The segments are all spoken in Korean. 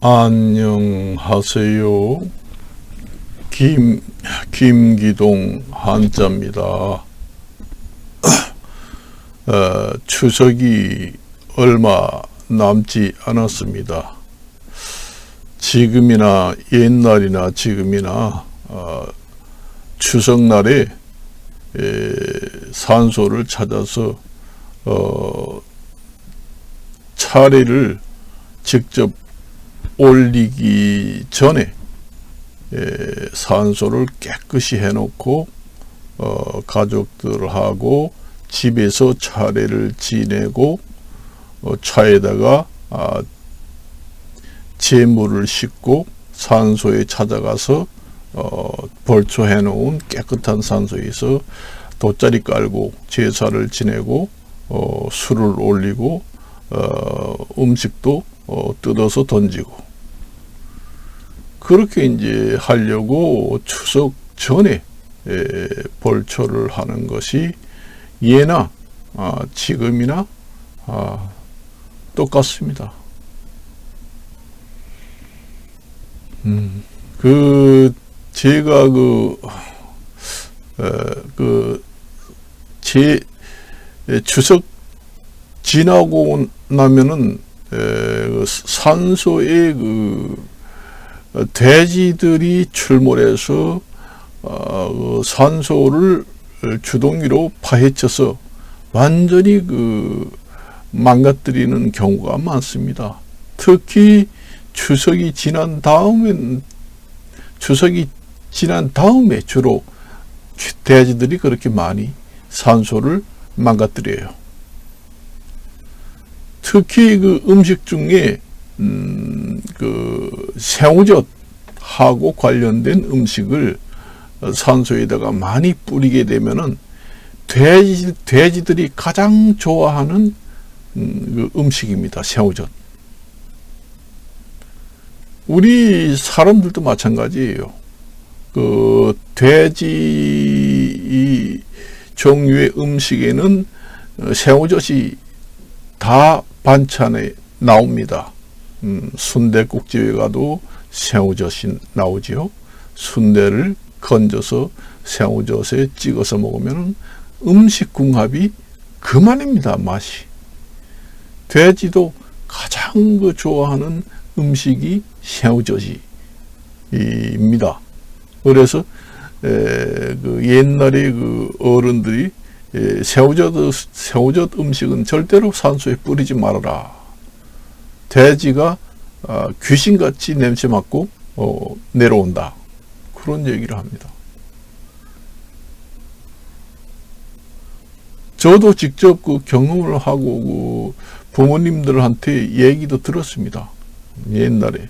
안녕하세요. 김기동 한자입니다. 추석이 얼마 남지 않았습니다. 지금이나 옛날이나 지금이나 추석날에 산소를 찾아서 차례를 직접 올리기 전에 산소를 깨끗이 해놓고 가족들하고 집에서 차례를 지내고 차에다가 재물을 싣고 산소에 찾아가서 벌초해 놓은 깨끗한 산소에서 돗자리 깔고 제사를 지내고 술을 올리고 음식도 뜯어서 던지고, 그렇게 이제 하려고 추석 전에 벌초를 하는 것이 예나 지금이나 똑같습니다. 제가 제 추석 지나고 나면은 산소에 돼지들이 출몰해서 산소를 주둥이로 파헤쳐서 완전히 망가뜨리는 경우가 많습니다. 특히 추석이 지난 다음에 주로 돼지들이 그렇게 많이 산소를 망가뜨려요. 특히 음식 중에 새우젓하고 관련된 음식을 산소에다가 많이 뿌리게 되면은 돼지들이 가장 좋아하는 음식입니다. 새우젓. 우리 사람들도 마찬가지예요. 돼지 종류의 음식에는 새우젓이 다 반찬에 나옵니다. 순댓국집에 가도 새우젓이 나오지요. 순대를 건져서 새우젓에 찍어서 먹으면 음식 궁합이 그만입니다. 맛이. 돼지도 가장 좋아하는 음식이 새우젓입니다. 그래서 옛날에 어른들이 새우젓 음식은 절대로 산소에 뿌리지 말아라. 돼지가 귀신같이 냄새 맡고 내려온다. 그런 얘기를 합니다. 저도 직접 경험을 하고 부모님들한테 얘기도 들었습니다. 옛날에.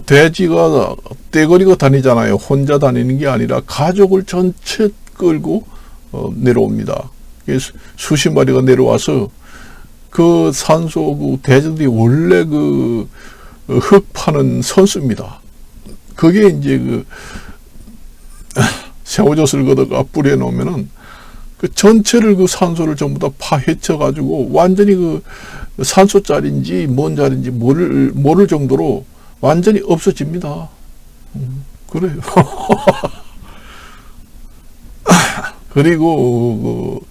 돼지가 떼거리고 다니잖아요. 혼자 다니는 게 아니라 가족을 전체 끌고 내려옵니다. 수십 마리가 내려와서 돼지들이 원래 흙 파는 선수입니다. 그게 이제 새우젓을 걷어가 뿌려 놓으면은 전체를 산소를 전부 다 파헤쳐 가지고 완전히 산소 자리인지 뭔 자리인지 모를 정도로 완전히 없어집니다. 그래요. 그리고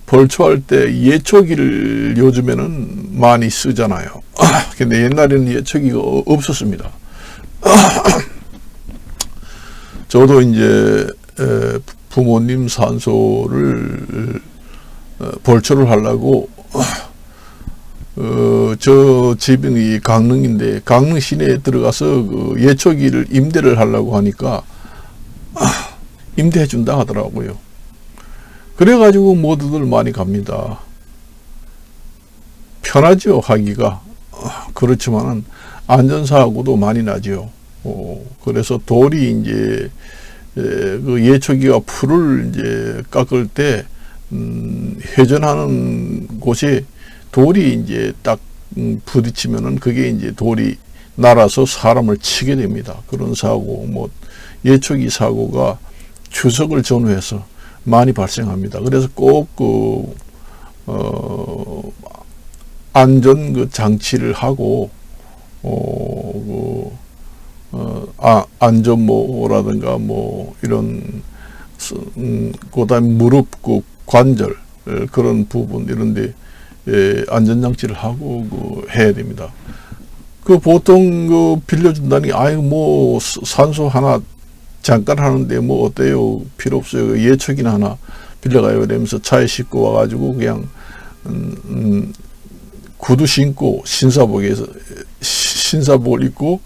벌초할 때 예초기를 요즘에는 많이 쓰잖아요. 근데 옛날에는 예초기가 없었습니다. 저도 이제 부모님 산소를 벌초를 하려고 저 집이 강릉인데 강릉 시내에 들어가서 예초기를 임대를 하려고 하니까 임대해 준다 하더라고요. 그래가지고 모두들 많이 갑니다. 편하죠, 하기가. 그렇지만은 안전사고도 많이 나죠. 그래서 돌이 이제 예초기가 풀을 이제 깎을 때 회전하는 곳에 돌이 이제 딱 부딪히면은 그게 이제 돌이 날아서 사람을 치게 됩니다. 그런 사고, 예초기 사고가 추석을 전후해서 많이 발생합니다. 그래서 꼭 안전 장치를 하고 안전모라든가 뭐 이런 그다음에 무릎 그 관절 그런 부분 이런데 안전장치를 하고 해야 됩니다. 보통 빌려준다니 뭐 산소 하나 잠깐 하는데 뭐 어때요? 필요 없어요. 예초기나 하나 빌려가요. 이러면서 차에 싣고 와가지고 그냥 구두 신고 신사복을 입고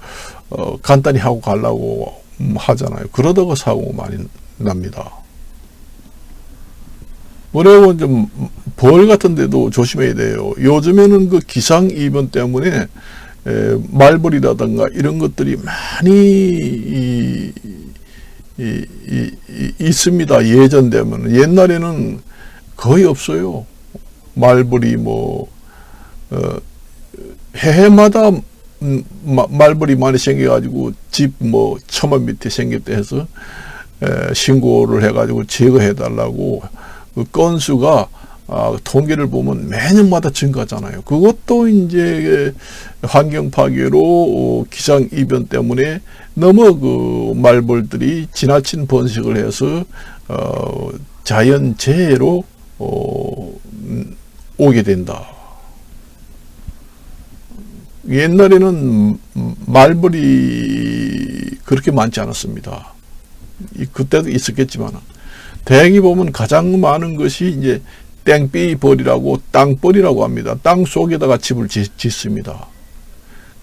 간단히 하고 가려고 하잖아요. 그러다가 사고 많이 납니다. 그리고 좀 벌 같은 데도 조심해야 돼요. 요즘에는 기상이변 때문에 말벌이라든가 이런 것들이 많이 있습니다. 예전 되면. 옛날에는 거의 없어요. 말벌이 해마다 말벌이 많이 생겨가지고 집 처마 밑에 생겼다 해서 신고를 해가지고 제거해달라고 건수가 통계를 보면 매년마다 증가하잖아요. 그것도 이제 환경 파괴로 기상 이변 때문에 너무 말벌들이 지나친 번식을 해서 자연 재해로 오게 된다. 옛날에는 말벌이 그렇게 많지 않았습니다. 그때도 있었겠지만 대개 보면 가장 많은 것이 이제 땡비벌이라고 땅벌이라고 합니다. 땅 속에다가 집을 짓습니다.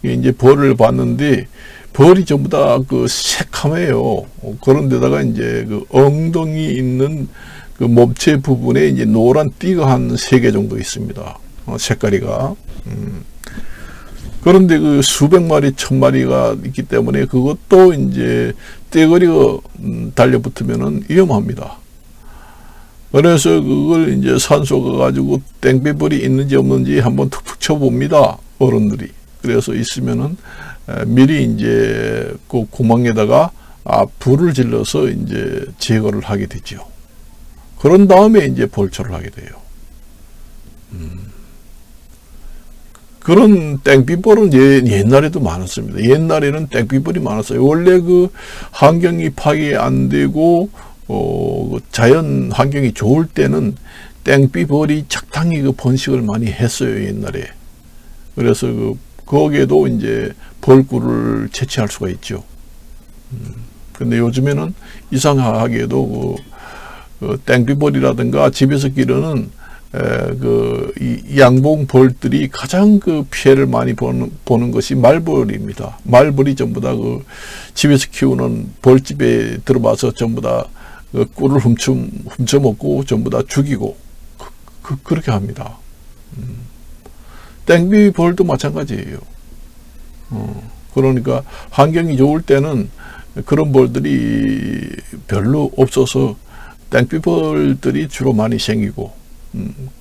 이제 벌을 봤는데 벌이 전부 다 새카매요. 그런 데다가 이제 엉덩이 있는 몸체 부분에 이제 노란 띠가 한 3개 정도 있습니다. 색깔이가. 그런데 수백 마리, 1000마리가 있기 때문에 그것도 이제 떼거리가 달려붙으면은 위험합니다. 그래서 그걸 이제 산소 가가지고 땡볕벌이 있는지 없는지 한번 툭툭 쳐봅니다. 어른들이. 그래서 있으면은 미리 이제 그 구멍에다가 불을 질러서 이제 제거를 하게 되죠. 그런 다음에 이제 벌초를 하게 돼요. 그런 땡볕벌은 옛날에도 많았습니다. 옛날에는 땡볕벌이 많았어요. 원래 환경이 파괴 안 되고 자연 환경이 좋을 때는 땡볕벌이 적당히 번식을 많이 했어요. 옛날에. 그래서 거기에도 이제 벌꿀을 채취할 수가 있죠. 근데 요즘에는 이상하게도 땡볕벌이라든가 집에서 기르는 이 양봉벌들이 가장 피해를 많이 보는 것이 말벌입니다. 말벌이 전부 다 집에서 키우는 벌집에 들어와서 전부 다 꿀을 훔쳐 먹고 전부 다 죽이고 그렇게 합니다. 땡비벌도 마찬가지예요. 그러니까 환경이 좋을 때는 그런 벌들이 별로 없어서 땡비벌들이 주로 많이 생기고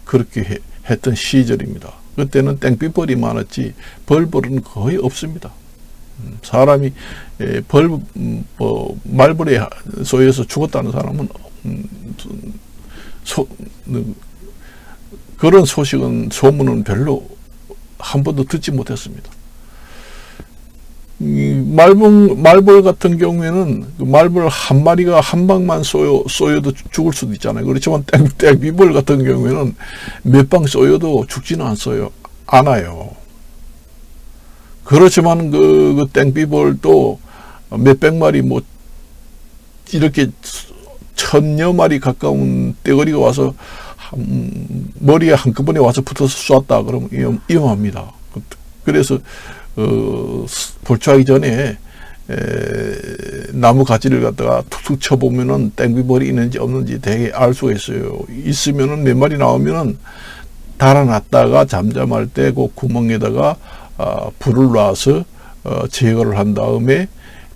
그렇게 했던 시절입니다. 그때는 땡빛벌이 많았지 벌벌은 거의 없습니다. 사람이 말벌에 쏘여서 죽었다는 사람은 그런 소문은 별로 한 번도 듣지 못했습니다. 말벌 같은 경우에는 말벌 한 마리가 한 방만 쏘여도 죽을 수도 있잖아요. 그렇지만 땡비벌 같은 경우에는 몇 방 쏘여도 죽지는 않아요. 그렇지만 그 땡비벌도 몇백 마리 이렇게 1000여 마리 가까운 떼거리가 와서 머리에 한꺼번에 와서 붙어서 쐈다 그러면 위험합니다. 그래서 벌초하기 전에 나무 가지를 갖다가 툭툭 쳐보면은 땡비벌이 있는지 없는지 되게 알 수가 있어요. 있으면은 몇 마리 나오면은 달아놨다가 잠잠할 때 그 구멍에다가 불을 놔서 제거를 한 다음에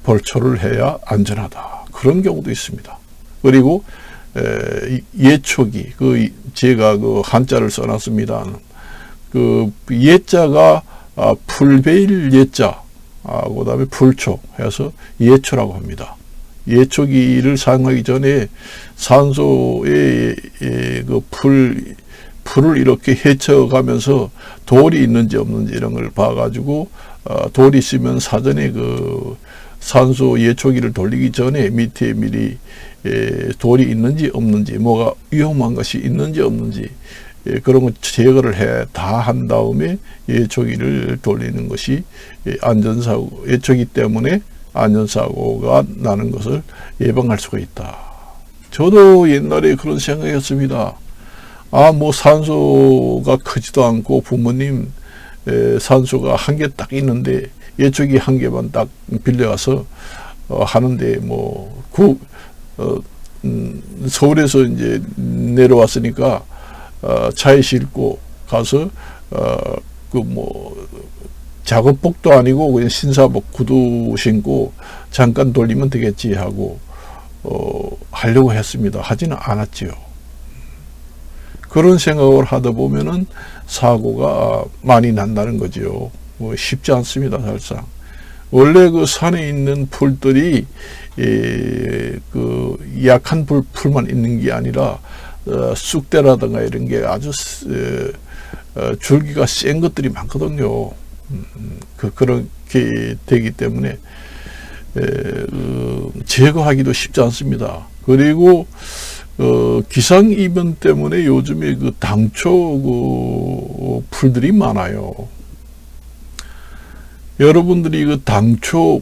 벌초를 해야 안전하다. 그런 경우도 있습니다. 그리고 예초기 제가 한자를 써놨습니다. 예자가 풀베일 예자, 그 다음에 풀초 해서 예초라고 합니다. 예초기를 사용하기 전에 산소에 풀을 이렇게 헤쳐가면서 돌이 있는지 없는지 이런 걸 봐가지고 돌이 있으면 사전에 그 산소 예초기를 돌리기 전에 밑에 미리 돌이 있는지 없는지, 뭐가 위험한 것이 있는지 없는지, 그런 거 제거를 다 한 다음에 예초기를 돌리는 것이 안전사고, 예초기 때문에 안전사고가 나는 것을 예방할 수가 있다. 저도 옛날에 그런 생각했습니다. 뭐 산소가 크지도 않고 부모님 산소가 한 개 딱 있는데 예초기 한 개만 딱 빌려가서 하는데 서울에서 이제 내려왔으니까 차에 싣고 가서 작업복도 아니고 그냥 신사복 구두 신고 잠깐 돌리면 되겠지 하고 하려고 했습니다. 하지는 않았지요. 그런 생각을 하다 보면은 사고가 많이 난다는 거죠. 쉽지 않습니다, 사실상. 원래 그 산에 있는 풀들이 그 약한 풀만 있는 게 아니라 쑥대라든가 이런 게 아주 줄기가 센 것들이 많거든요. 그렇게 되기 때문에 제거하기도 쉽지 않습니다. 그리고 기상 이변 때문에 요즘에 그 당초 풀들이 많아요. 여러분들이 그 당초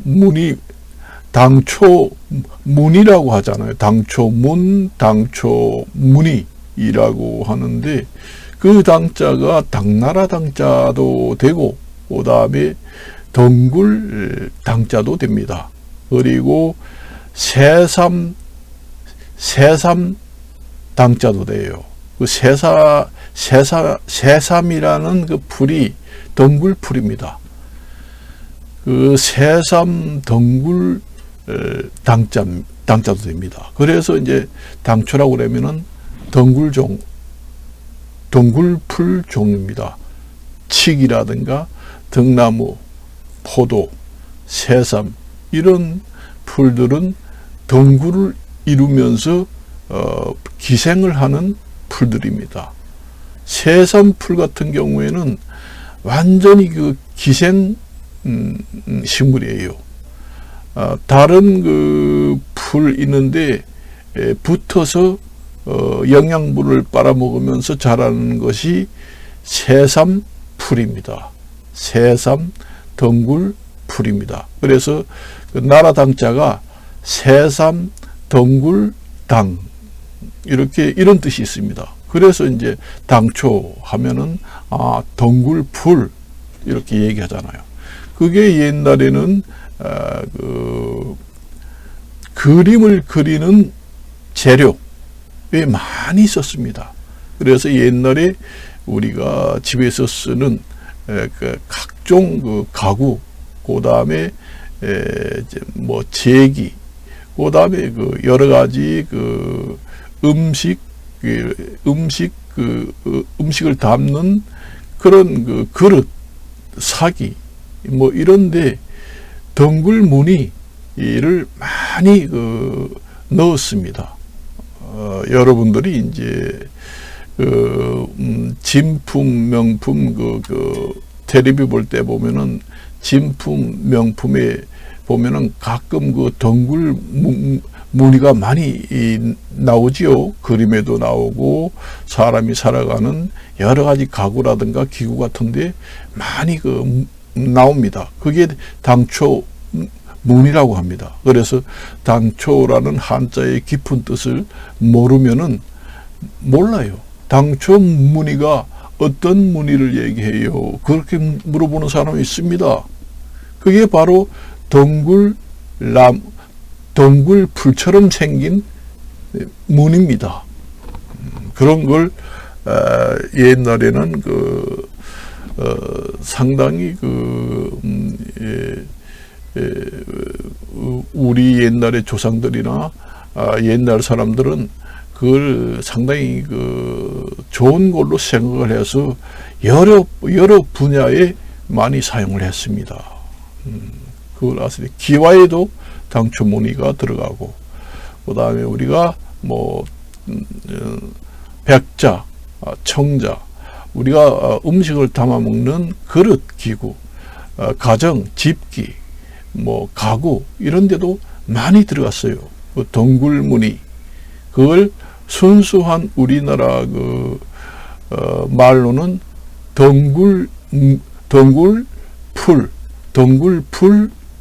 문이라고 하잖아요. 당초문, 당초문이라고 하는데 그 당자가 당나라 당자도 되고 그 다음에 덩굴 당자도 됩니다. 그리고 새삼 당자도 돼요. 그 새삼이라는 그 풀이 덩굴 풀입니다. 그 새삼 덩굴 당자도 됩니다. 그래서 이제 당초라고 그러면은 덩굴풀 종류입니다. 칡이라든가 등나무, 포도, 새삼 이런 풀들은 덩굴을 이루면서 기생을 하는 풀들입니다. 새삼풀 같은 경우에는 완전히 그 기생 식물이에요. 다른 그 풀 있는데 붙어서 영양분을 빨아먹으면서 자라는 것이 새삼풀입니다. 새삼 덩굴풀입니다. 그래서 그 나라당자가 새삼 덩굴당 이런 뜻이 있습니다. 그래서 이제 당초 하면은 덩굴풀 이렇게 얘기하잖아요. 그게 옛날에는 그림을 그리는 재료에 많이 썼습니다. 그래서 옛날에 우리가 집에서 쓰는 각종 그 가구, 그 다음에 제기, 그 다음에 그 여러 가지 그 음식을 담는 그런 그 그릇, 사기, 이런데 덩굴 무늬를 많이 넣었습니다. 여러분들이 이제 진품, 명품 텔레비 볼 때 보면은 진품, 명품에 보면은 가끔 그 덩굴 무늬가 많이 나오지요. 그림에도 나오고 사람이 살아가는 여러 가지 가구라든가 기구 같은데 많이 나옵니다. 그게 당초 문이라고 합니다. 그래서 당초라는 한자의 깊은 뜻을 모르면은 몰라요. 당초 무늬가 어떤 무늬를 얘기해요? 그렇게 물어보는 사람이 있습니다. 그게 바로 덩굴풀처럼 생긴 무늬입니다. 그런 걸 옛날에는 상당히 우리 옛날의 조상들이나 옛날 사람들은 그걸 상당히 좋은 걸로 생각을 해서 여러 분야에 많이 사용을 했습니다. 그걸 아세요? 기와에도 당초 무늬가 들어가고, 그 다음에 우리가 백자, 청자, 우리가 음식을 담아 먹는 그릇, 기구, 가정, 집기, 뭐 가구 이런 데도 많이 들어갔어요. 그 덩굴무늬. 그걸 순수한 우리나라 말로는 덩굴풀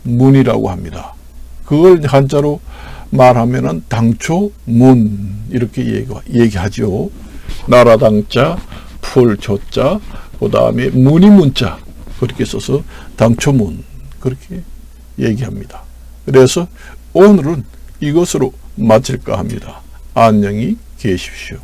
문이라고 합니다. 그걸 한자로 말하면은 당초문 이렇게 얘기하죠. 나라당자, 풀조자, 그 다음에 문이문자 그렇게 써서 당초문 그렇게 얘기합니다. 그래서 오늘은 이것으로 마칠까 합니다. 안녕히 계십시오.